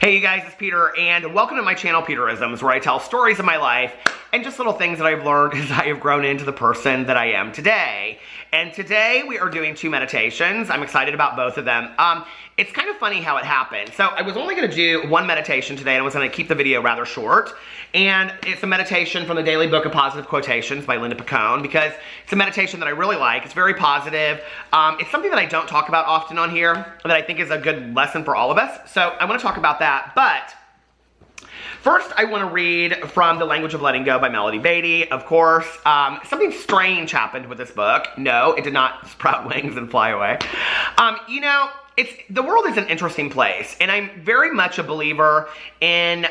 Hey you guys, it's Peter, and welcome to my channel, Peterisms, where I tell stories of my life and just little things that I've learned as I have grown into the person that I am today. And today we are doing two meditations. I'm excited about both of them. It's kind of funny how it happened. So I was only going to do one meditation today, and I was going to keep the video rather short. And it's a meditation from the Daily Book of Positive Quotations by Linda Picone, because it's a meditation that I really like. It's very positive. It's something that I don't talk about often on here, that I think is a good lesson for all of us. So I want to talk about that. But first, I want to read from The Language of Letting Go by Melody Beatty, of course. Something strange happened with this book. No, it did not sprout wings and fly away. The world is an interesting place, and I'm very much a believer in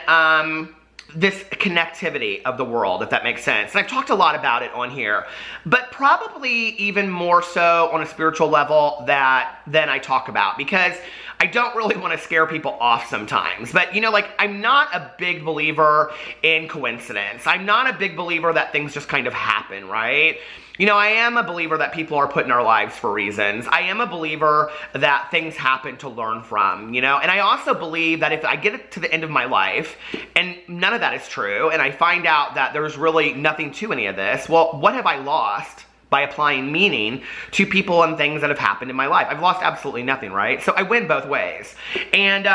this connectivity of the world, if that makes sense. And I've talked a lot about it on here, but probably even more so on a spiritual level than I talk about, because I don't really want to scare people off sometimes. But, I'm not a big believer in coincidence. I'm not a big believer that things just kind of happen, right? I am a believer that people are put in our lives for reasons. I am a believer that things happen to learn from, and I also believe that if I get to the end of my life and none of that is true, and I find out that there's really nothing to any of this, well, what have I lost by applying meaning to people and things that have happened in my life? I've lost absolutely nothing, right? So I win both ways. And,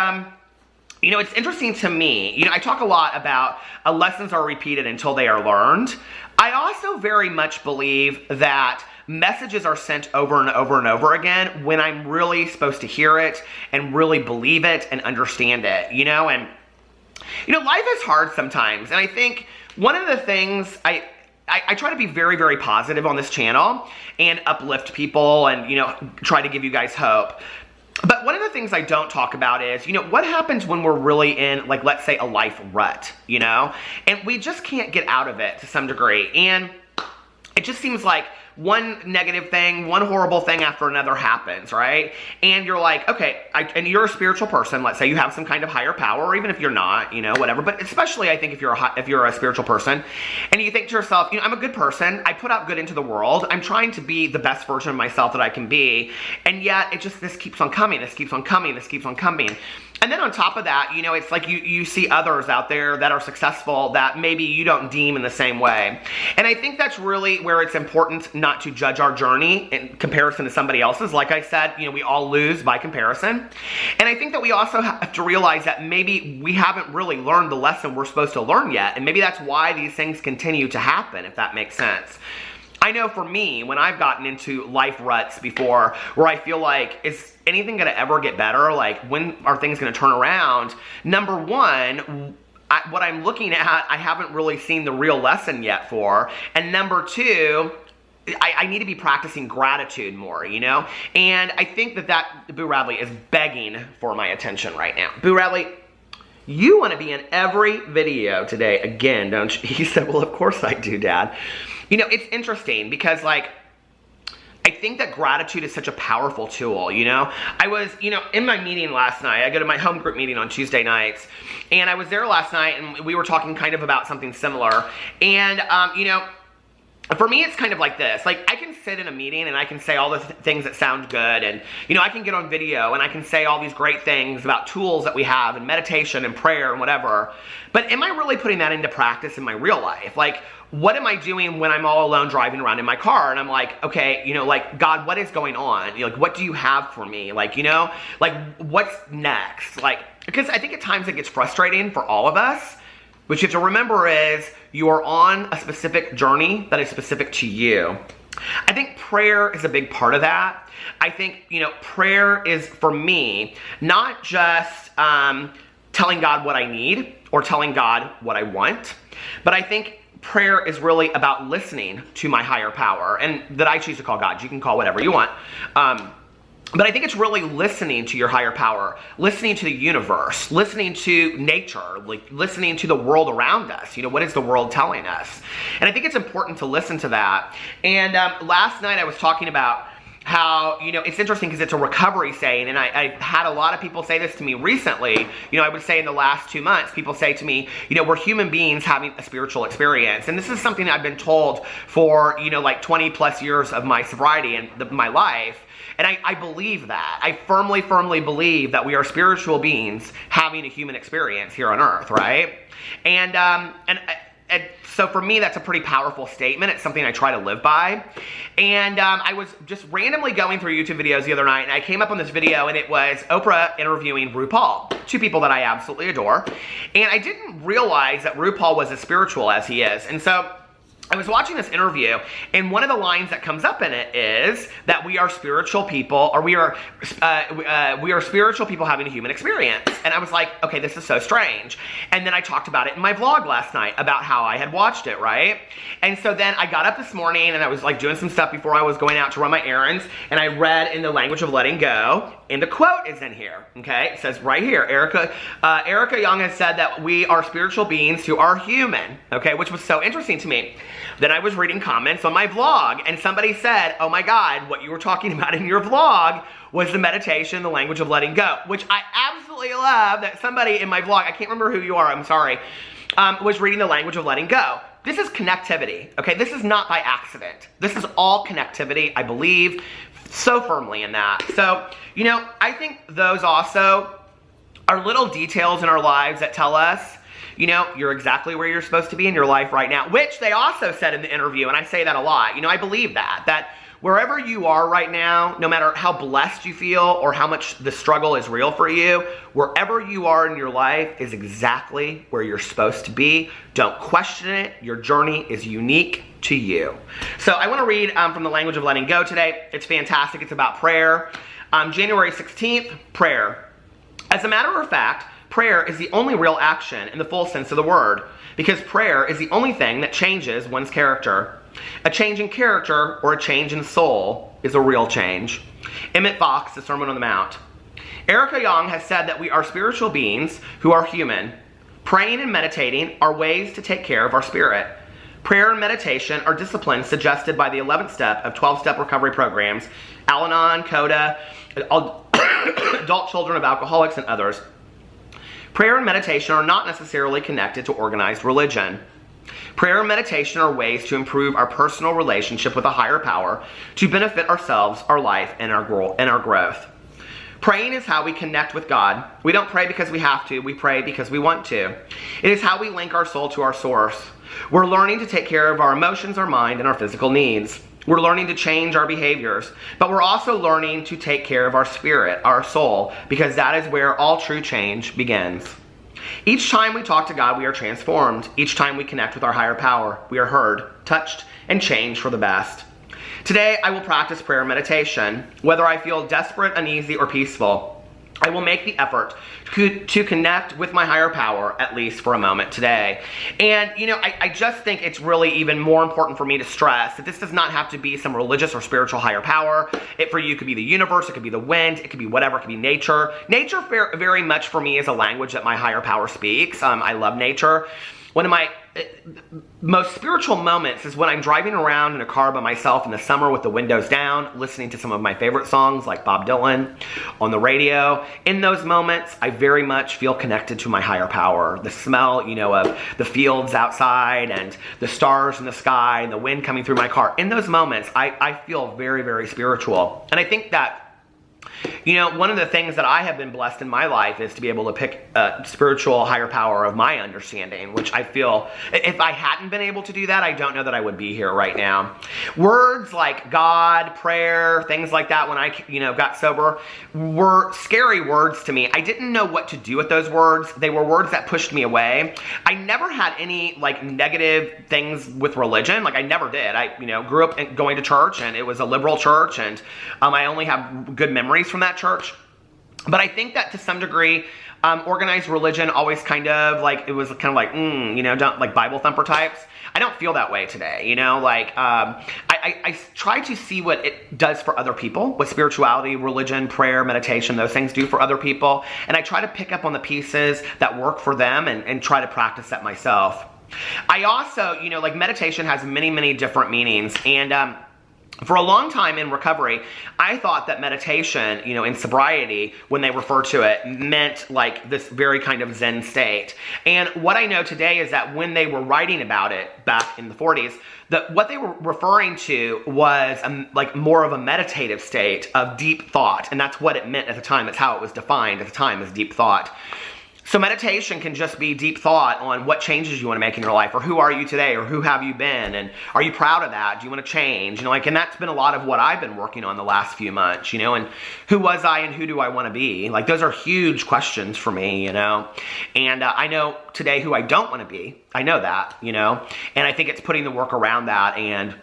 it's interesting to me, I talk a lot about lessons are repeated until they are learned. I also very much believe that messages are sent over and over and over again when I'm really supposed to hear it and really believe it and understand it, and, life is hard sometimes. And I think one of the things I try to be very, very positive on this channel and uplift people and, try to give you guys hope. But one of the things I don't talk about is, what happens when we're really in, let's say, a life rut, and we just can't get out of it to some degree. And it just seems like one negative thing, one horrible thing after another happens, right? And you're like, okay, and you're a spiritual person. Let's say you have some kind of higher power, or even if you're not, whatever. But especially, I think, if you're a spiritual person, and you think to yourself, I'm a good person. I put out good into the world. I'm trying to be the best version of myself that I can be. And yet, this keeps on coming. This keeps on coming. This keeps on coming. And then on top of that, it's like you see others out there that are successful that maybe you don't deem in the same way. And I think that's really where it's important not to judge our journey in comparison to somebody else's. Like I said, we all lose by comparison. And I think that we also have to realize that maybe we haven't really learned the lesson we're supposed to learn yet. And maybe that's why these things continue to happen, if that makes sense. I know for me, when I've gotten into life ruts before, where I feel like, is anything going to ever get better? Like, when are things going to turn around? Number one, what I'm looking at, I haven't really seen the real lesson yet for. And number two, I need to be practicing gratitude more, And I think that Boo Radley is begging for my attention right now. Boo Radley, you want to be in every video today again, don't you? He said, well, of course I do, Dad. It's interesting because, I think that gratitude is such a powerful tool, I was, in my meeting last night, I go to my home group meeting on Tuesday nights, and I was there last night, and we were talking kind of about something similar, and, for me, it's kind of like this. I can sit in a meeting and I can say all the things that sound good, and, I can get on video and I can say all these great things about tools that we have and meditation and prayer and whatever. But am I really putting that into practice in my real life? What am I doing when I'm all alone driving around in my car and I'm like, okay, God, what is going on? What do you have for me? What's next? Because I think at times it gets frustrating for all of us. What you have to remember is you are on a specific journey that is specific to you. I think prayer is a big part of that. I think, prayer is, for me, not just telling God what I need or telling God what I want, but I think prayer is really about listening to my higher power, and that I choose to call God. You can call whatever you want. But I think it's really listening to your higher power, listening to the universe, listening to nature, listening to the world around us. What is the world telling us? And I think it's important to listen to that. And last night I was talking about, how, it's interesting because it's a recovery saying, and I've had a lot of people say this to me recently. I would say in the last 2 months, people say to me, we're human beings having a spiritual experience. And this is something I've been told for, like 20 plus years of my sobriety and my life. And I believe that. I firmly believe that we are spiritual beings having a human experience here on earth, right? And so for me, that's a pretty powerful statement. It's something I try to live by. And I was just randomly going through YouTube videos the other night, and I came up on this video, and it was Oprah interviewing RuPaul, two people that I absolutely adore. And I didn't realize that RuPaul was as spiritual as he is. And so I was watching this interview, and one of the lines that comes up in it is that we are spiritual people, or we are spiritual people having a human experience. And I was like, okay, this is so strange. And then I talked about it in my vlog last night about how I had watched it, right? And so then I got up this morning, and I was like doing some stuff before I was going out to run my errands, and I read In the Language of Letting Go, and the quote is in here, okay? It says right here, Erica Young has said that we are spiritual beings who are human, okay? Which was so interesting to me. Then I was reading comments on my vlog, and somebody said, oh my God, what you were talking about in your vlog was the meditation, the language of letting go, which I absolutely love that somebody in my vlog, I can't remember who you are, I'm sorry, was reading the language of letting go. This is connectivity, okay? This is not by accident. This is all connectivity, I believe so firmly in that. So, I think those also are little details in our lives that tell us, you're exactly where you're supposed to be in your life right now, which they also said in the interview, and I say that a lot. I believe that wherever you are right now, no matter how blessed you feel or how much the struggle is real for you, wherever you are in your life is exactly where you're supposed to be. Don't question it. Your journey is unique to you. So I want to read from the Language of Letting Go today. It's fantastic. It's about prayer. January 16th, prayer. As a matter of fact, prayer is the only real action in the full sense of the word, because prayer is the only thing that changes one's character. A change in character or a change in soul is a real change. Emmett Fox, The Sermon on the Mount. Erica Young has said that we are spiritual beings who are human. Praying and meditating are ways to take care of our spirit. Prayer and meditation are disciplines suggested by the 11th step of 12-step recovery programs, Al-Anon, CODA, adult children of alcoholics, and others. Prayer and meditation are not necessarily connected to organized religion. Prayer and meditation are ways to improve our personal relationship with a higher power to benefit ourselves, our life, and our growth. Praying is how we connect with God. We don't pray because we have to. We pray because we want to. It is how we link our soul to our source. We're learning to take care of our emotions, our mind, and our physical needs. We're learning to change our behaviors, but we're also learning to take care of our spirit, our soul, because that is where all true change begins. Each time we talk to God, we are transformed. Each time we connect with our higher power, we are heard, touched, and changed for the best. Today, I will practice prayer and meditation. Whether I feel desperate, uneasy, or peaceful, I will make the effort to connect with my higher power, at least for a moment today. And, I just think it's really even more important for me to stress that this does not have to be some religious or spiritual higher power. It for you could be the universe, it could be the wind, it could be whatever, it could be nature. Nature very much for me is a language that my higher power speaks. I love nature. One of my most spiritual moments is when I'm driving around in a car by myself in the summer with the windows down, listening to some of my favorite songs like Bob Dylan on the radio. In those moments, I very much feel connected to my higher power. The smell, of the fields outside and the stars in the sky and the wind coming through my car. In those moments, I feel very, very spiritual. And I think that one of the things that I have been blessed in my life is to be able to pick a spiritual higher power of my understanding, which I feel, if I hadn't been able to do that, I don't know that I would be here right now. Words like God, prayer, things like that when I, got sober were scary words to me. I didn't know what to do with those words. They were words that pushed me away. I never had any, negative things with religion. I never did. I, grew up going to church, and it was a liberal church, and I only have good memories from that church. But I think that to some degree, organized religion always kind of it was kind of don't Bible thumper types. I don't feel that way today, I try to see what it does for other people, what spirituality, religion, prayer, meditation, those things do for other people. And I try to pick up on the pieces that work for them and try to practice that myself. I also, meditation has many, many different meanings. And For a long time in recovery, I thought that meditation, you know, in sobriety, when they refer to it, meant like this very kind of Zen state. And what I know today is that when they were writing about it back in the 40s, that what they were referring to was like more of a meditative state of deep thought. And that's what it meant at the time. It's how it was defined at the time, as deep thought. So meditation can just be deep thought on what changes you want to make in your life, or who are you today, or who have you been, and are you proud of that? Do you want to change? You know, like, and that's been a lot of what I've been working on the last few months, you know, and who was I and who do I want to be? Like, those are huge questions for me, you know, and I know today who I don't want to be. I know that, you know, and I think it's putting the work around that and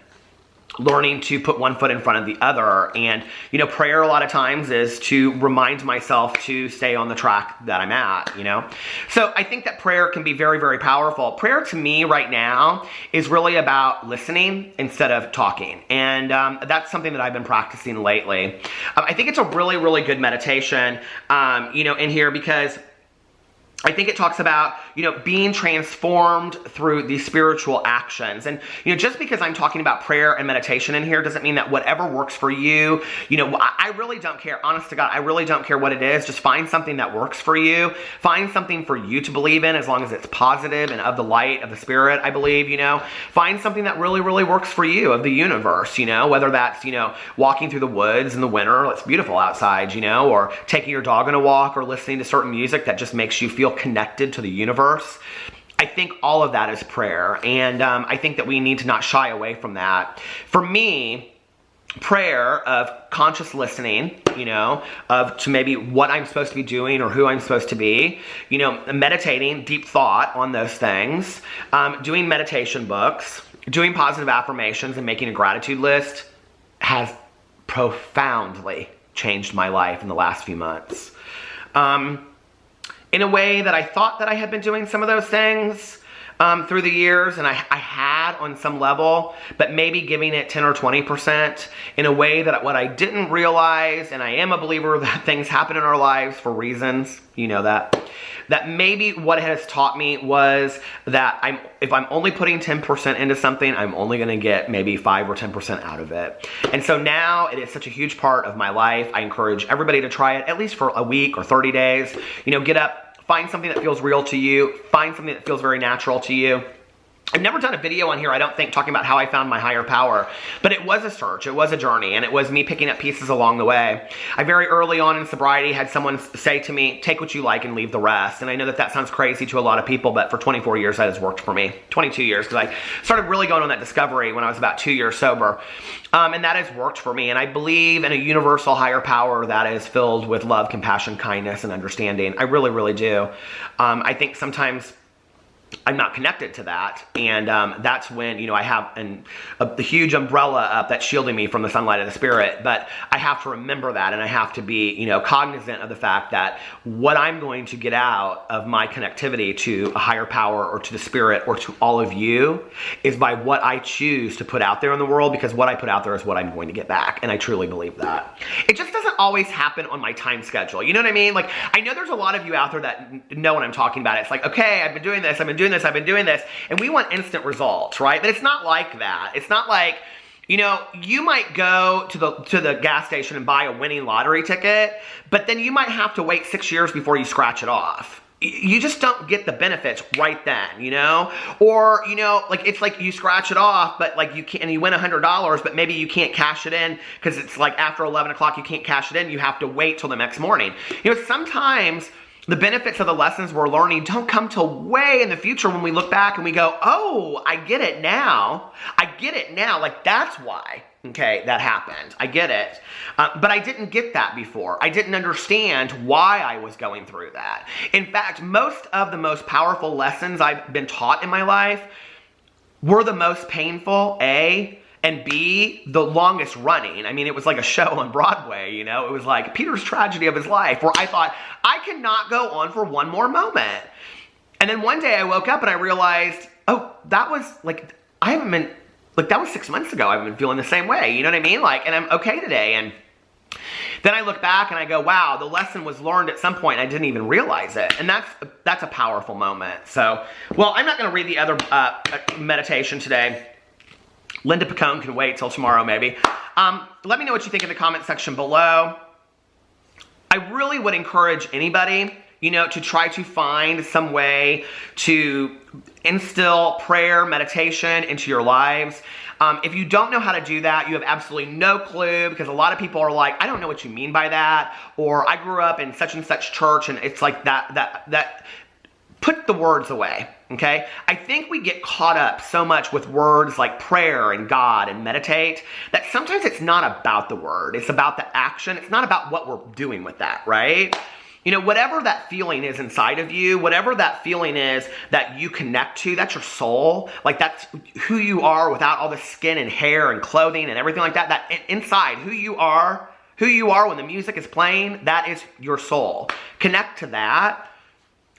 learning to put one foot in front of the other. And, you know, prayer a lot of times is to remind myself to stay on the track that I'm at, you know. So I think that prayer can be very, very powerful. Prayer to me right now is really about listening instead of talking. And that's something that I've been practicing lately. I think it's a really, really good meditation, you know, in here, because I think it talks about, you know, being transformed through these spiritual actions. And, you know, just because I'm talking about prayer and meditation in here doesn't mean that whatever works for you, you know, I really don't care. Honest to God, I really don't care what it is. Just find something that works for you. Find something for you to believe in, as long as it's positive and of the light of the Spirit, I believe, you know. Find something that really, really works for you, of the universe, you know, whether that's, you know, walking through the woods in the winter, it's beautiful outside, you know, or taking your dog on a walk, or listening to certain music that just makes you feel connected to the universe. I think all of that is prayer, and I think that we need to not shy away from that. For me, prayer of conscious listening, you know, of to maybe what I'm supposed to be doing or who I'm supposed to be, you know, meditating, deep thought on those things, doing meditation books, doing positive affirmations, and making a gratitude list has profoundly changed my life in the last few months. In a way that I thought that I had been doing some of those things through the years, and I had on some level, but maybe giving it 10 or 20% in a way that what I didn't realize, and I am a believer that things happen in our lives for reasons, you know that maybe what it has taught me was that if I'm only putting 10% into something, I'm only going to get maybe 5 or 10% out of it. And so now it is such a huge part of my life. I encourage everybody to try it, at least for a week or 30 days. You know, get up, find something that feels real to you, find something that feels very natural to you. I've never done a video on here, I don't think, talking about how I found my higher power, but it was a search, it was a journey, and it was me picking up pieces along the way. I very early on in sobriety had someone say to me, take what you like and leave the rest. And I know that that sounds crazy to a lot of people, but for 24 years that has worked for me. 22 years, because I started really going on that discovery when I was about 2 years sober. And that has worked for me, and I believe in a universal higher power that is filled with love, compassion, kindness, and understanding. I really, really do. I think sometimes I'm not connected to that, and that's when, you know, I have the huge umbrella up that's shielding me from the sunlight of the Spirit. But I have to remember that, and I have to be, you know, cognizant of the fact that what I'm going to get out of my connectivity to a higher power, or to the Spirit, or to all of you, is by what I choose to put out there in the world, because what I put out there is what I'm going to get back, and I truly believe that. It just doesn't always happen on my time schedule, you know what I mean? Like, I know there's a lot of you out there that know what I'm talking about. It's like, okay, I've been doing this, I've been doing this, and we want instant results, right? But it's not like that. It's not like, you know, you might go to the gas station and buy a winning lottery ticket, but then you might have to wait 6 years before you scratch it off. You just don't get the benefits right then, you know? Or, you know, like, it's like you scratch it off, but like you can't, and you win $100, but maybe you can't cash it in because it's like after 11 o'clock you can't cash it in. You have to wait till the next morning. You know, sometimes the benefits of the lessons we're learning don't come till way in the future, when we look back and we go, oh, I get it now. I get it now. Like, that's why, okay, that happened. I get it. But I didn't get that before. I didn't understand why I was going through that. In fact, most of the most powerful lessons I've been taught in my life were the most painful, A, and B, the longest running. I mean, it was like a show on Broadway, you know? It was like Peter's tragedy of his life, where I thought, I cannot go on for one more moment. And then one day I woke up and I realized, oh, that was like, I haven't been, like, that was 6 months ago. I've been feeling the same way, you know what I mean? Like, and I'm okay today. And then I look back and I go, wow, the lesson was learned at some point and I didn't even realize it. And that's a powerful moment. So, well, I'm not going to read the other meditation today. Linda Picone can wait till tomorrow, maybe. Let me know what you think in the comment section below. I really would encourage anybody, you know, to try to find some way to instill prayer, meditation into your lives. If you don't know how to do that, you have absolutely no clue, because a lot of people are like, I don't know what you mean by that, or I grew up in such and such church, and it's like that. Put the words away, okay? I think we get caught up so much with words like prayer and God and meditate that sometimes it's not about the word. It's about the action. It's not about what we're doing with that, right? You know, whatever that feeling is inside of you, whatever that feeling is that you connect to, that's your soul. Like, that's who you are without all the skin and hair and clothing and everything like that. That inside, who you are when the music is playing, that is your soul. Connect to that.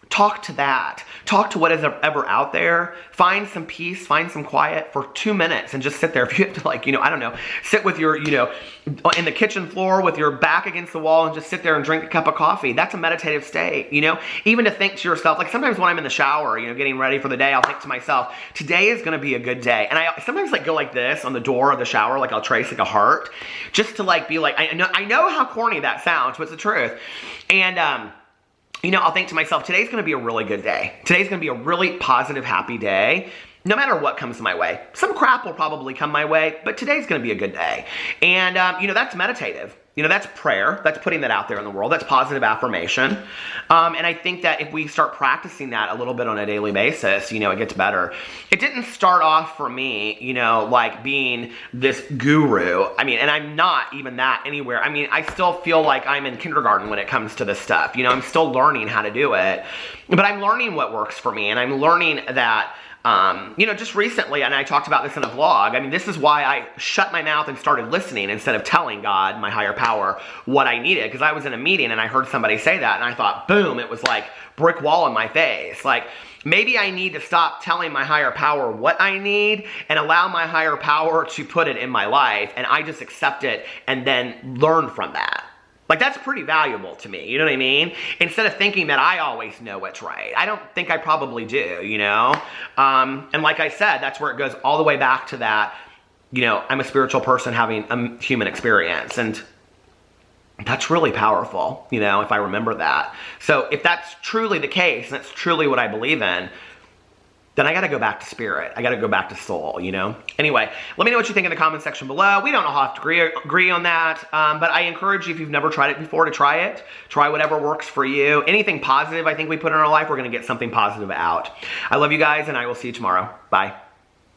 Talk to that. Talk to what is ever out there. Find some peace, find some quiet for 2 minutes and just sit there. If you have to, like, you know, I don't know, sit with your, you know, in the kitchen floor with your back against the wall and just sit there and drink a cup of coffee. That's a meditative state, you know? Even to think to yourself, like sometimes when I'm in the shower, you know, getting ready for the day, I'll think to myself, today is going to be a good day. And I sometimes like go like this on the door of the shower, like I'll trace like a heart, just to like be like, I know how corny that sounds, but it's the truth. And, you know, I'll think to myself, today's going to be a really good day. Today's going to be a really positive, happy day, no matter what comes my way. Some crap will probably come my way, but today's going to be a good day. And, you know, that's meditative. You know, that's prayer. That's putting that out there in the world. That's positive affirmation. And I think that if we start practicing that a little bit on a daily basis, you know, it gets better. It didn't start off for me, you know, like being this guru. I mean, and I'm not even that anywhere. I mean, I still feel like I'm in kindergarten when it comes to this stuff. You know, I'm still learning how to do it. But I'm learning what works for me. And I'm learning that, you know, just recently, and I talked about this in a vlog, I mean, this is why I shut my mouth and started listening instead of telling God, my higher power, what I needed. Because I was in a meeting and I heard somebody say that, and I thought, boom, it was like brick wall in my face. Like, maybe I need to stop telling my higher power what I need and allow my higher power to put it in my life, and I just accept it and then learn from that. Like, that's pretty valuable to me, you know what I mean? Instead of thinking that I always know what's right. I don't think I probably do, you know? And like I said, that's where it goes all the way back to that, you know, I'm a spiritual person having a human experience. And that's really powerful, you know, if I remember that. So if that's truly the case, and that's truly what I believe in, then I got to go back to spirit. I got to go back to soul, you know? Anyway, let me know what you think in the comment section below. We don't all have to agree on that, but I encourage you, if you've never tried it before, to try it. Try whatever works for you. Anything positive I think we put in our life, we're going to get something positive out. I love you guys, and I will see you tomorrow. Bye.